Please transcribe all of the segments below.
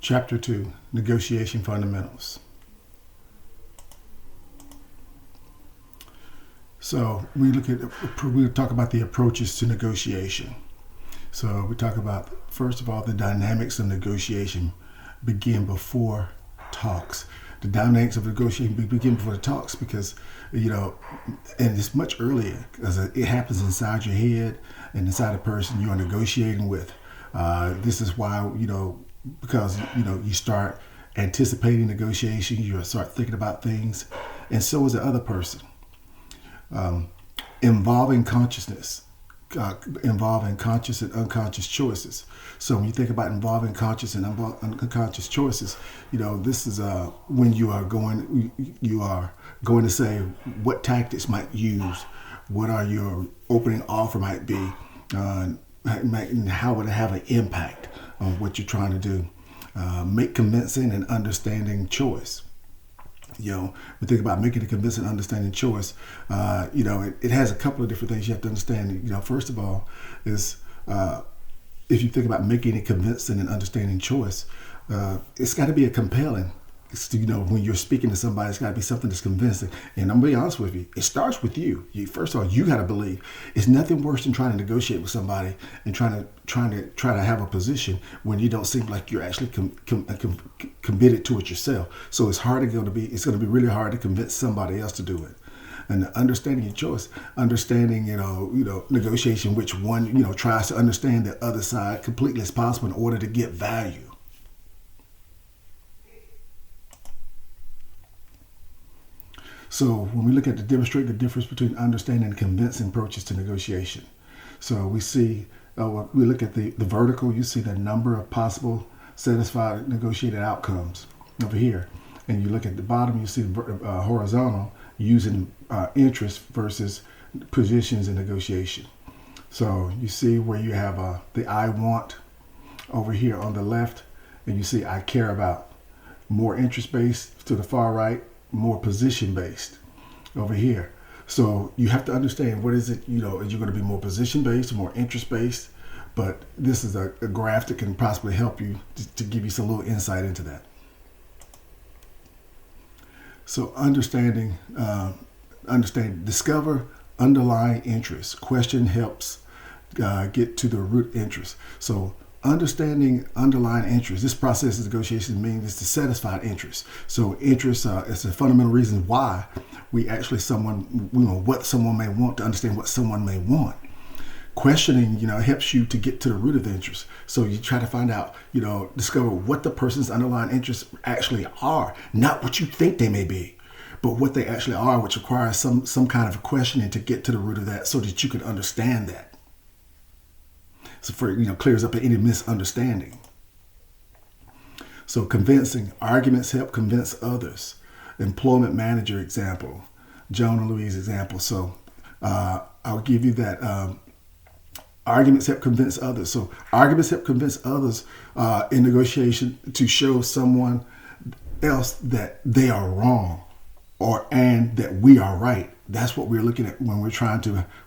Chapter 2, Negotiation Fundamentals. So we talk about the approaches to negotiation. So we talk about, first of all, the dynamics of negotiation begin before talks. The dynamics of negotiation begin before the talks because, and it's much earlier because it happens inside your head and inside the person you are negotiating with. This is why, because you start anticipating negotiations, you start thinking about things, and so is the other person. Involving consciousness, involving conscious and unconscious choices. So when you think about involving conscious and unconscious choices, this is when you are going to say what tactics might use, what are your opening offer might be, and how would it have an impact on what you're trying to do. Make convincing and understanding choice. We think about making a convincing, understanding choice. It has a couple of different things you have to understand. First of all, is if you think about making a convincing and understanding choice, it's got to be a compelling. When you're speaking to somebody, it's got to be something that's convincing. And I'm going to be honest with you, it starts with you. First of all, you got to believe. It's nothing worse than trying to negotiate with somebody and trying to have a position when you don't seem like you're actually committed to it yourself. So it's going to be really hard to convince somebody else to do it. And understanding your choice, understanding negotiation, which one tries to understand the other side completely as possible in order to get value. So when we look at demonstrate the difference between understanding and convincing approaches to negotiation. So we see, we look at the vertical, you see the number of possible satisfied negotiated outcomes over here. And you look at the bottom, you see horizontal, using interest versus positions in negotiation. So you see where you have the I want over here on the left, and you see I care about. More interest-based to the far right, more position-based over here. So you have to understand what is it, is you're going to be more position-based, more interest-based, but this is a graph that can possibly help you to give you some little insight into that. So discover underlying interest. Question helps get to the root interest. So understanding underlying interest. This process of negotiation means to satisfy interest. So interest is a fundamental reason why we actually what someone may want, to understand what someone may want. Questioning, helps you to get to the root of the interest. So you try to find out, discover what the person's underlying interests actually are, not what you think they may be, but what they actually are, which requires some kind of questioning to get to the root of that so that you can understand that. So clears up any misunderstanding. So convincing, arguments help convince others. Employment manager example, Joan and Louise example. So I'll give you that. Arguments help convince others. So arguments help convince others in negotiation to show someone else that they are wrong and that we are right. That's what we're looking at when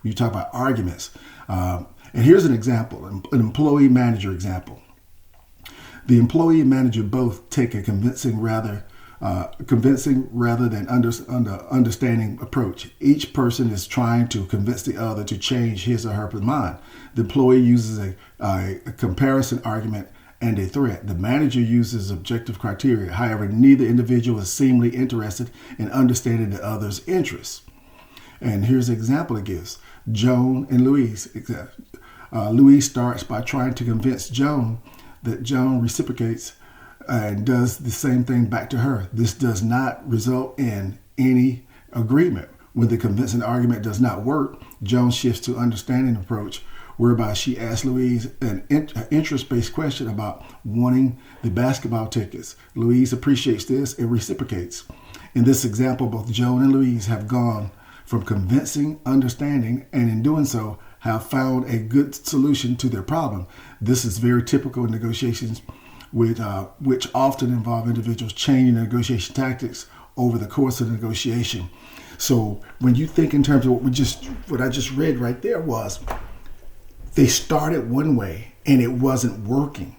you talk about arguments. And here's an example, an employee manager example. The employee and manager both take a convincing rather than understanding approach. Each person is trying to convince the other to change his or her mind. The employee uses a comparison argument and a threat. The manager uses objective criteria. However, neither individual is seemingly interested in understanding the other's interests. And here's an example it gives. Joan and Louise. Louise starts by trying to convince Joan that Joan reciprocates and does the same thing back to her. This does not result in any agreement. When the convincing argument does not work, Joan shifts to understanding approach, whereby she asks Louise an interest-based question about wanting the basketball tickets. Louise appreciates this and reciprocates. In this example, both Joan and Louise have gone from convincing, understanding, and in doing so, have found a good solution to their problem. This is very typical in negotiations, which often involve individuals changing their negotiation tactics over the course of the negotiation. So when you think in terms of what I just read right there was, they started one way and it wasn't working.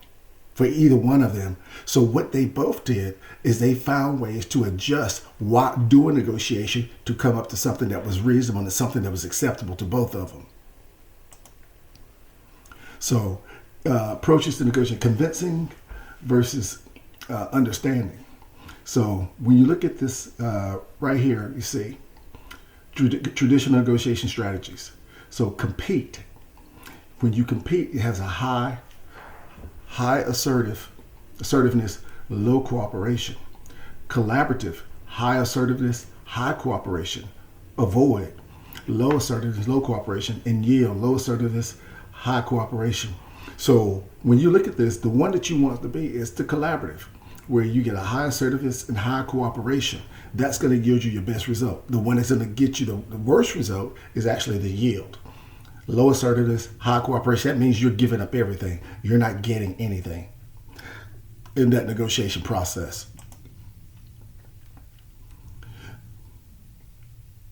for either one of them. So what they both did is they found ways to adjust while doing negotiation to come up to something that was reasonable and something that was acceptable to both of them. So approaches to negotiation: convincing versus understanding. So when you look at this right here, you see traditional negotiation strategies. So compete. When you compete, it has a high assertiveness, low cooperation. Collaborative, high assertiveness, high cooperation. Avoid, low assertiveness, low cooperation. And yield, low assertiveness, high cooperation. So when you look at this, the one that you want to be is the collaborative, where you get a high assertiveness and high cooperation. That's going to yield you your best result. The one that's going to get you the worst result is actually the yield. Low assertiveness, high cooperation, that means you're giving up everything. You're not getting anything in that negotiation process.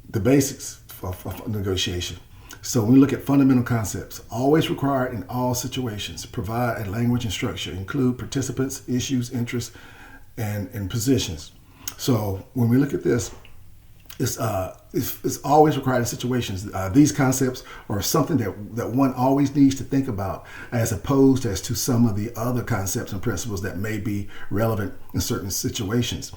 The basics of negotiation. So when we look at fundamental concepts, always required in all situations, provide a language and structure, include participants, issues, interests, and positions. So when we look at this, it's always required in situations. These concepts are something that one always needs to think about, as opposed as to some of the other concepts and principles that may be relevant in certain situations.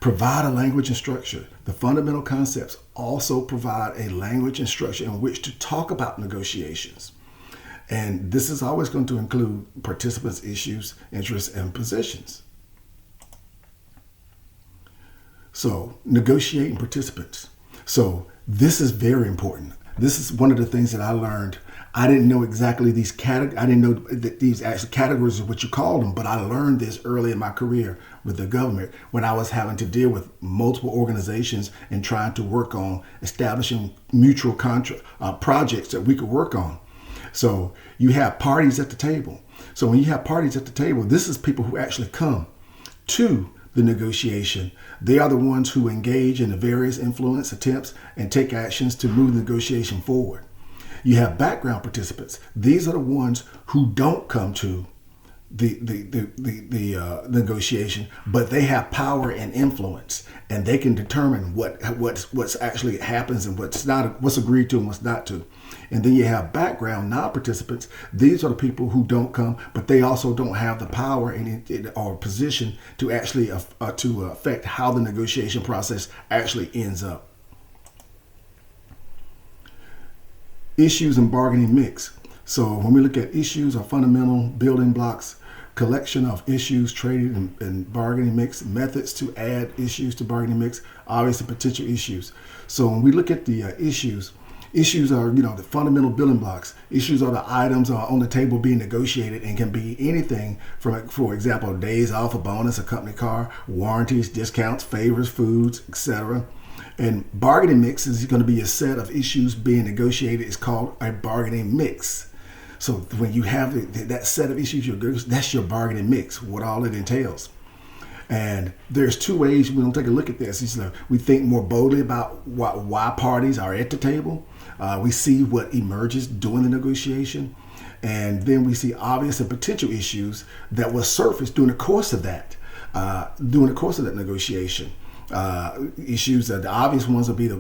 Provide a language and structure. The fundamental concepts also provide a language and structure in which to talk about negotiations. And this is always going to include participants, issues, interests, and positions. So negotiating participants. So this is very important. This is one of the things that I learned. I didn't know exactly these I didn't know that these actual categories are what you call them, but I learned this early in my career with the government when I was having to deal with multiple organizations and trying to work on establishing mutual projects that we could work on. So you have parties at the table. So when you have parties at the table, this is people who actually come to the negotiation. They are the ones who engage in the various influence attempts and take actions to move the negotiation forward. You have background participants. These are the ones who don't come to the negotiation, but they have power and influence, and they can determine what's actually happens and what's agreed to and what's not to. And then you have background non-participants. These are the people who don't come, but they also don't have the power or position to actually to affect how the negotiation process actually ends up. Issues and bargaining mix. So when we look at issues or fundamental building blocks, collection of issues, trading and bargaining mix, methods to add issues to bargaining mix, obvious and potential issues. So when we look at the issues are, the fundamental building blocks. Issues are the items on the table being negotiated and can be anything from, for example, days off, a bonus, a company car, warranties, discounts, favors, foods, etc. And bargaining mix is going to be a set of issues being negotiated. It's called a bargaining mix. So when you have that set of issues, that's your bargaining mix, what all it entails. And there's two ways we're going to take a look at this. We think more boldly about why parties are at the table. We see what emerges during the negotiation. And then we see obvious and potential issues that will surface during the course of that negotiation. Issues that the obvious ones will be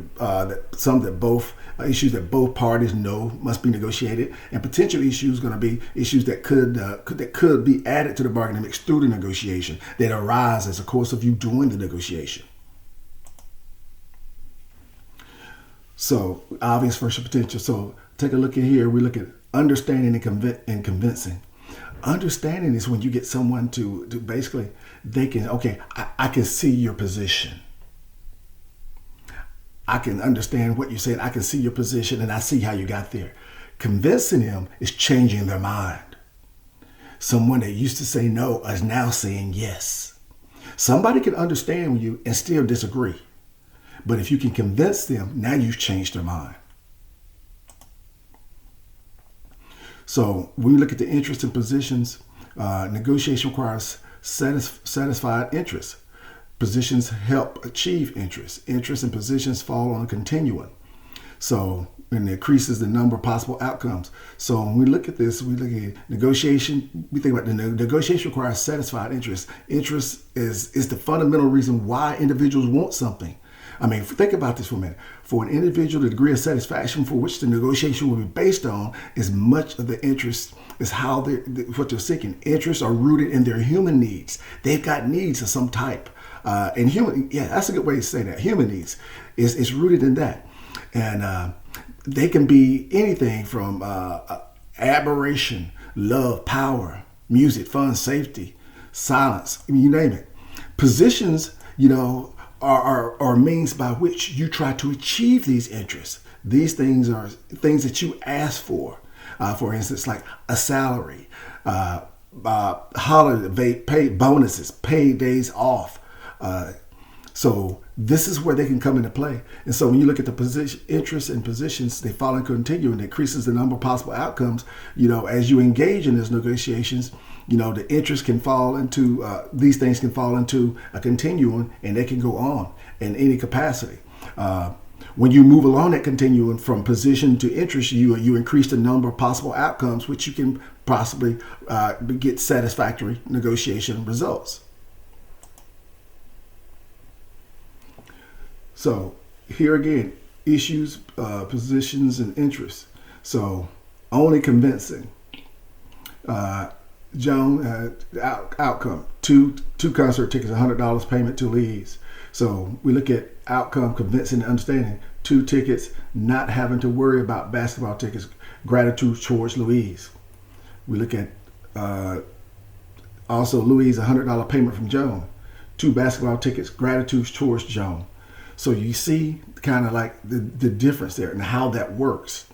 issues that both parties know must be negotiated, and potential issues going to be issues that could be added to the bargaining mix through the negotiation that arise as a course of you doing the negotiation. So obvious versus potential. So take a look at here. We look at understanding and convincing. Understanding is when you get someone to basically, they can, I can see your position. I can understand what you said. I can see your position and I see how you got there. Convincing them is changing their mind. Someone that used to say no is now saying yes. Somebody can understand you and still disagree. But if you can convince them, now you've changed their mind. So when we look at the interests and positions, negotiation requires satisfied interests. Positions help achieve interests. Interests and positions fall on a continuum. So and increases the number of possible outcomes. So when we look at this, we look at negotiation. We think about the negotiation requires satisfied interest. Interest is the fundamental reason why individuals want something. I mean, think about this for a minute. For an individual, the degree of satisfaction for which the negotiation will be based on is much of the interest is how what they're seeking. Interests are rooted in their human needs. They've got needs of some type. And human, yeah, that's a good way to say that. Human needs is rooted in that. And they can be anything from admiration, love, power, music, fun, safety, silence, I mean, you name it. Positions, are means by which you try to achieve these interests. These things are things that you ask for. For instance, like a salary, holiday, paid bonuses, paid days off. So this is where they can come into play. And so when you look at the position, interests and positions, they fall in continuum and increases the number of possible outcomes. As you engage in these negotiations, the interest can fall into, these things can fall into a continuum, and they can go on in any capacity. When you move along that continuum from position to interest, you increase the number of possible outcomes, which you can possibly get satisfactory negotiation results. So here again, issues, positions, and interests. So only convincing. Joan, outcome, two concert tickets, $100 payment to Louise. So we look at outcome, convincing, and understanding. 2 tickets, not having to worry about basketball tickets, gratitude towards Louise. We look at also Louise, $100 payment from Joan. 2 basketball tickets, gratitude towards Joan. So you see kind of like the difference there and how that works.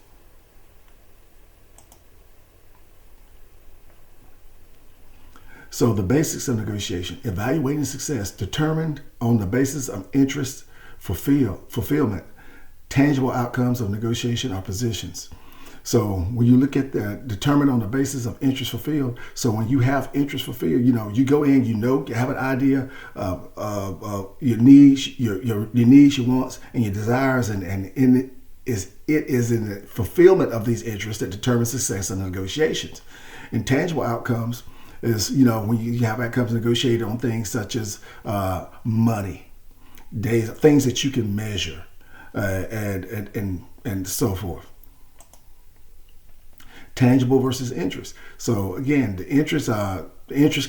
So the basics of negotiation, evaluating success, determined on the basis of interest, fulfillment, tangible outcomes of negotiation or positions. So when you look at that, determined on the basis of interest fulfilled. So when you have interest fulfilled, you go in, you have an idea of your needs, your needs, your wants, and your desires, and it is in the fulfillment of these interests that determines success in negotiations. Intangible outcomes is, when you have outcomes negotiated on things such as money, days, things that you can measure, and so forth. Tangible versus interest. So again, the interest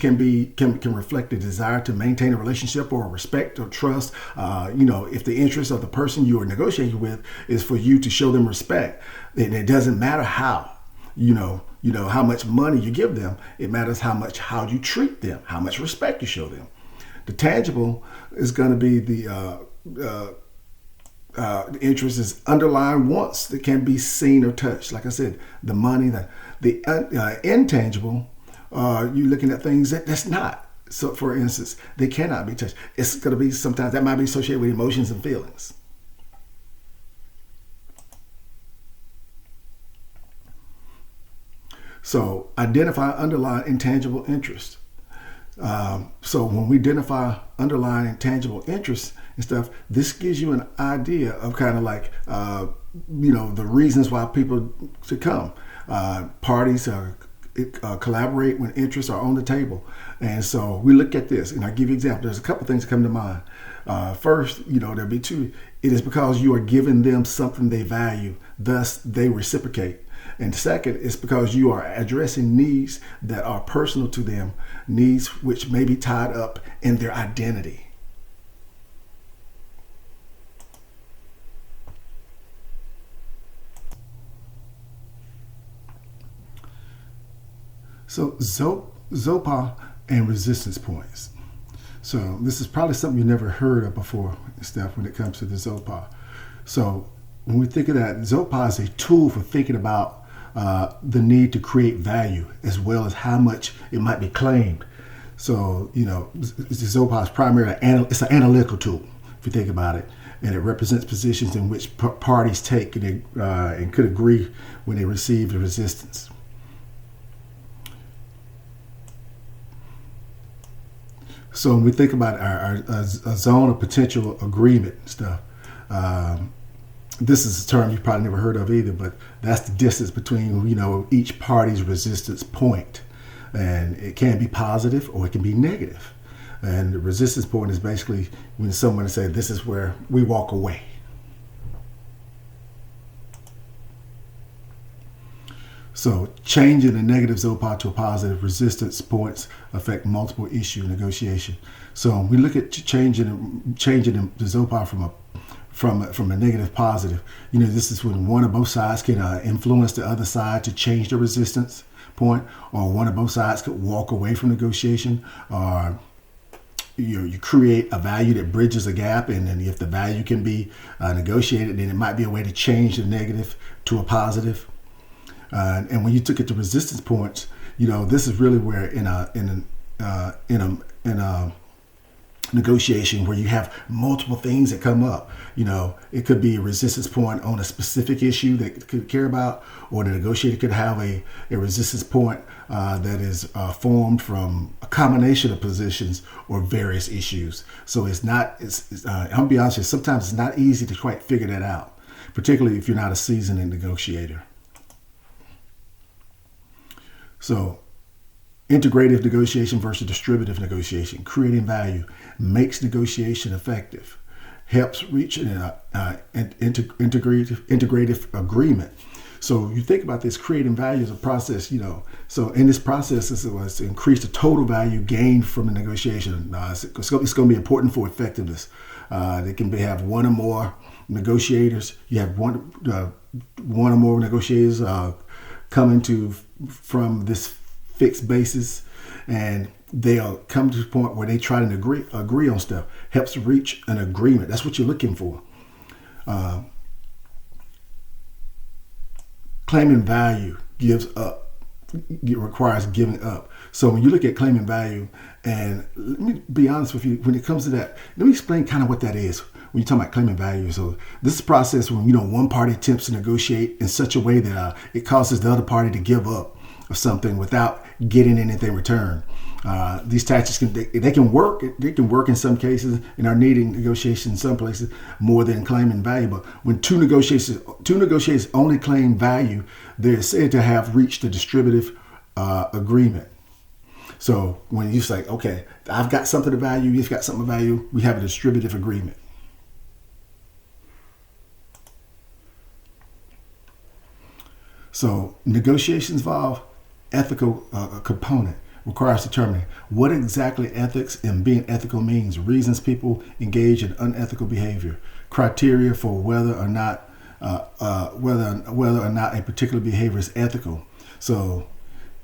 can reflect a desire to maintain a relationship or respect or trust. If the interest of the person you are negotiating with is for you to show them respect, then it doesn't matter how. How much money you give them. It matters how you treat them, how much respect you show them. The tangible is going to be the interest is underlying wants that can be seen or touched. Like I said, the money, the intangible, you're looking at things that's not. So for instance, they cannot be touched. It's going to be sometimes that might be associated with emotions and feelings. So identify underlying intangible interest. So when we identify underlying tangible interests and stuff, this gives you an idea of kind of like, the reasons why people should come. Parties collaborate when interests are on the table. And so we look at this, and I'll give you an example. There's a couple things that come to mind. First, there'll be 2. It is because you are giving them something they value, thus they reciprocate. And second, it's because you are addressing needs that are personal to them, needs which may be tied up in their identity. So ZOPA and resistance points. So this is probably something you never heard of before, Steph, when it comes to the ZOPA. So when we think of that, ZOPA is a tool for thinking about the need to create value as well as how much it might be claimed. So, ZOPA is primarily it's an analytical tool, if you think about it, and it represents positions in which parties take and could agree when they receive the resistance. So when we think about our zone of potential agreement and stuff, this is a term you probably never heard of either, but that's the distance between, each party's resistance point. And it can be positive or it can be negative. And the resistance point is basically when someone says, this is where we walk away. So changing the negative ZOPA to a positive resistance points affect multiple issue negotiation. So we look at changing the ZOPA from a negative positive. This is when one or both sides can influence the other side to change the resistance point, or one or both sides could walk away from negotiation, or you create a value that bridges a gap, and then if the value can be negotiated, then it might be a way to change the negative to a positive. And when you took it to resistance points, this is really where in a negotiation where you have multiple things that come up. It could be a resistance point on a specific issue that could care about, or the negotiator could have a resistance point that is formed from a combination of positions or various issues. So I'm gonna be honest with you, sometimes it's not easy to quite figure that out, particularly if you're not a seasoned negotiator. So integrative negotiation versus distributive negotiation, creating value, makes negotiation effective, helps reach an integrative agreement. So you think about this, creating value as a process, so in this process, it was to increase the total value gained from a negotiation. It's going to be important for effectiveness. They can have one or more negotiators. You have one or more negotiators coming from this fixed basis, and they'll come to the point where they try to agree on stuff. Helps reach an agreement. That's what you're looking for. Claiming value requires giving up. So when you look at claiming value, and let me be honest with you, when it comes to that, let me explain kind of what that is. When you talk about claiming value, so this is a process when one party attempts to negotiate in such a way that it causes the other party to give up of something without getting anything in return. These tactics can work. They can work in some cases and are needing negotiation in some places more than claiming value. But when two negotiators only claim value, they're said to have reached a distributive agreement. So when you say, okay, I've got something of value, you've got something of value, we have a distributive agreement. So negotiations involve ethical component, requires determining what exactly ethics and being ethical means, reasons people engage in unethical behavior, criteria for whether or not a particular behavior is ethical. So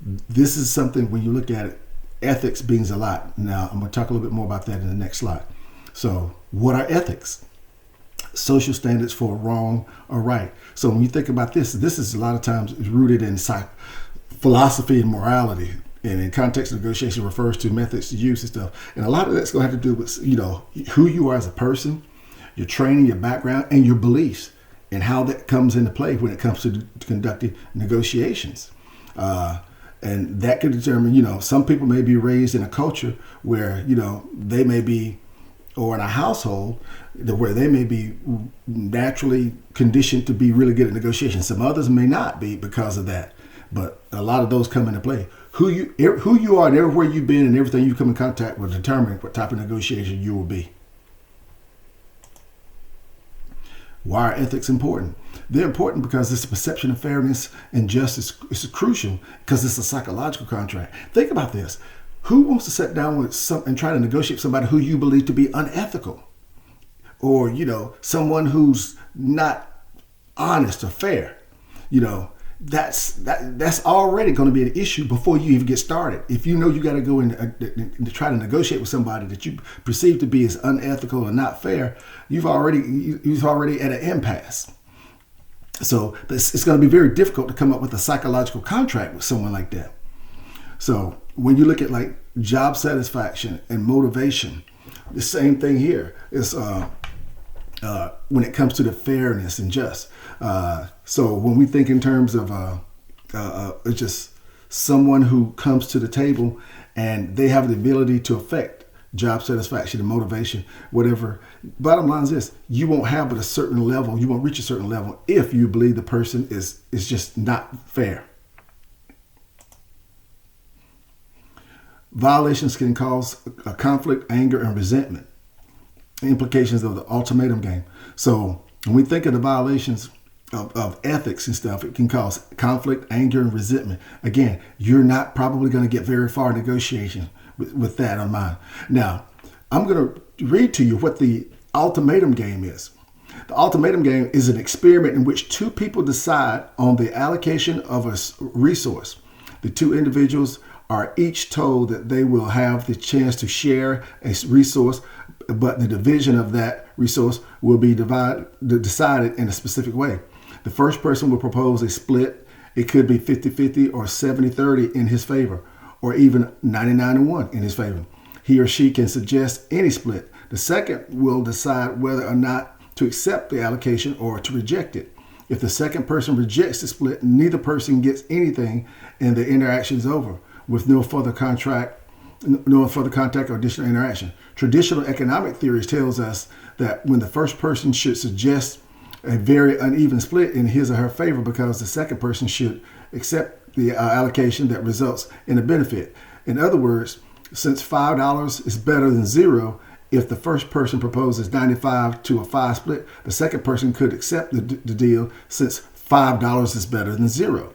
this is something, when you look at it, ethics means a lot. Now I'm going to talk a little bit more about that in the next slide. So what are ethics? Social standards for wrong or right. So when you think about this is a lot of times rooted in philosophy and morality, and in context of negotiation refers to methods to use and stuff. And a lot of that's going to have to do with who you are as a person, your training, your background, and your beliefs, and how that comes into play when it comes to conducting negotiations. And that could determine, some people may be raised in a culture where they may be, or in a household where they may be naturally conditioned to be really good at negotiation. Some others may not be because of that, but a lot of those come into play. Who you are and everywhere you've been and everything you come in contact with determine what type of negotiation you will be. Why are ethics important? They're important because this perception of fairness and justice is crucial, because it's a psychological contract. Think about this. Who wants to sit down with and try to negotiate with somebody who you believe to be unethical, or someone who's not honest or fair? That's already going to be an issue before you even get started. If you got to go in and try to negotiate with somebody that you perceive to be as unethical or not fair, you've already at an impasse. So it's going to be very difficult to come up with a psychological contract with someone like that. So when you look at like job satisfaction and motivation, the same thing here is when it comes to the fairness and just. So when we think in terms of just someone who comes to the table and they have the ability to affect job satisfaction and motivation, whatever. Bottom line is this: you won't have at a certain level, you won't reach a certain level if you believe the person is just not fair. Violations can cause a conflict, anger, and resentment. Implications of the ultimatum game. So when we think of the violations of ethics and stuff, it can cause conflict, anger, and resentment. Again, you're not probably going to get very far in negotiation with that on mind. Now, I'm going to read to you what the ultimatum game is. The ultimatum game is an experiment in which two people decide on the allocation of a resource. The two individuals are each told that they will have the chance to share a resource, but the division of that resource will be decided in a specific way. The first person will propose a split. It could be 50-50 or 70-30 in his favor, or even 99-1 in his favor. He or she can suggest any split. The second will decide whether or not to accept the allocation or to reject it. If the second person rejects the split, neither person gets anything and the interaction is over with no further contact or additional interaction. Traditional economic theory tells us that when the first person should suggest a very uneven split in his or her favor because the second person should accept the allocation that results in a benefit. In other words, since $5 is better than zero, if the first person proposes 95 to a 5 split, the second person could accept the deal since $5 is better than zero.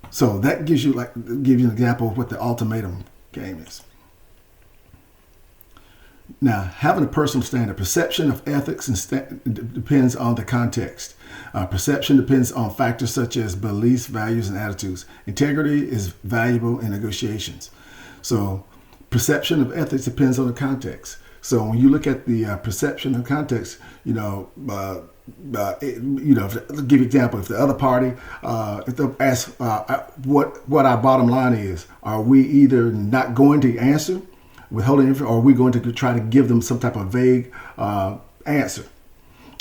So that gives you an example of what the ultimatum game is. Now, having a personal standard, perception of ethics depends on the context. Perception depends on factors such as beliefs, values, and attitudes. Integrity is valuable in negotiations. So perception of ethics depends on the context. So when you look at the perception of context, I'll give you an example. If the other party, if they ask what our bottom line is, are we either not going to answer, withholding information, or are we going to try to give them some type of vague answer?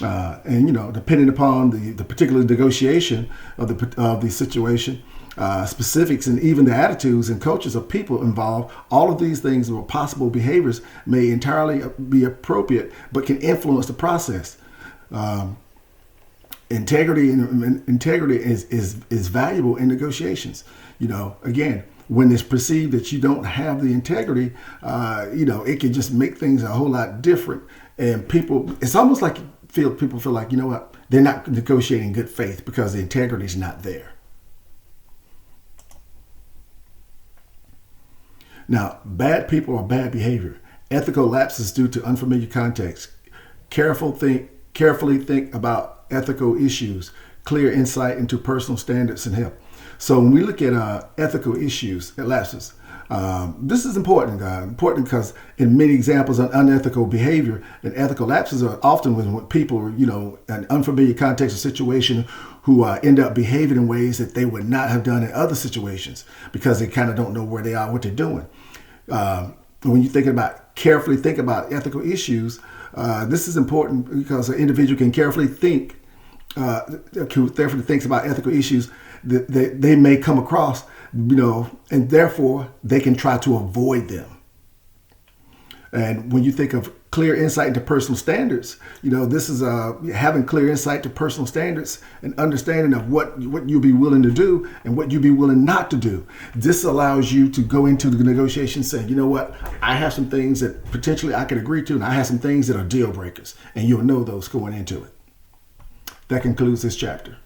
And depending upon the particular negotiation of the situation, specifics and even the attitudes and cultures of people involved, all of these things or possible behaviors may entirely be appropriate, but can influence the process. Integrity is valuable in negotiations. Again, when it's perceived that you don't have the integrity, it can just make things a whole lot different. And it's almost like people feel like, they're not negotiating good faith because the integrity is not there. Now, bad people or bad behavior. Ethical lapses due to unfamiliar context. Carefully think about ethical issues. Clear insight into personal standards and help. So when we look at ethical issues, lapses, this is important, important because in many examples of unethical behavior and ethical lapses are often when people, an unfamiliar context or situation who end up behaving in ways that they would not have done in other situations because they kind of don't know where they are, what they're doing. When you carefully think about ethical issues, this is important because an individual can carefully think, thinks about ethical issues that they may come across, and therefore they can try to avoid them. And when you think of clear insight into personal standards, this is having clear insight to personal standards and understanding of what you'll be willing to do and what you'll be willing not to do. This allows you to go into the negotiation saying, I have some things that potentially I could agree to, and I have some things that are deal breakers, and you'll know those going into it. That concludes this chapter.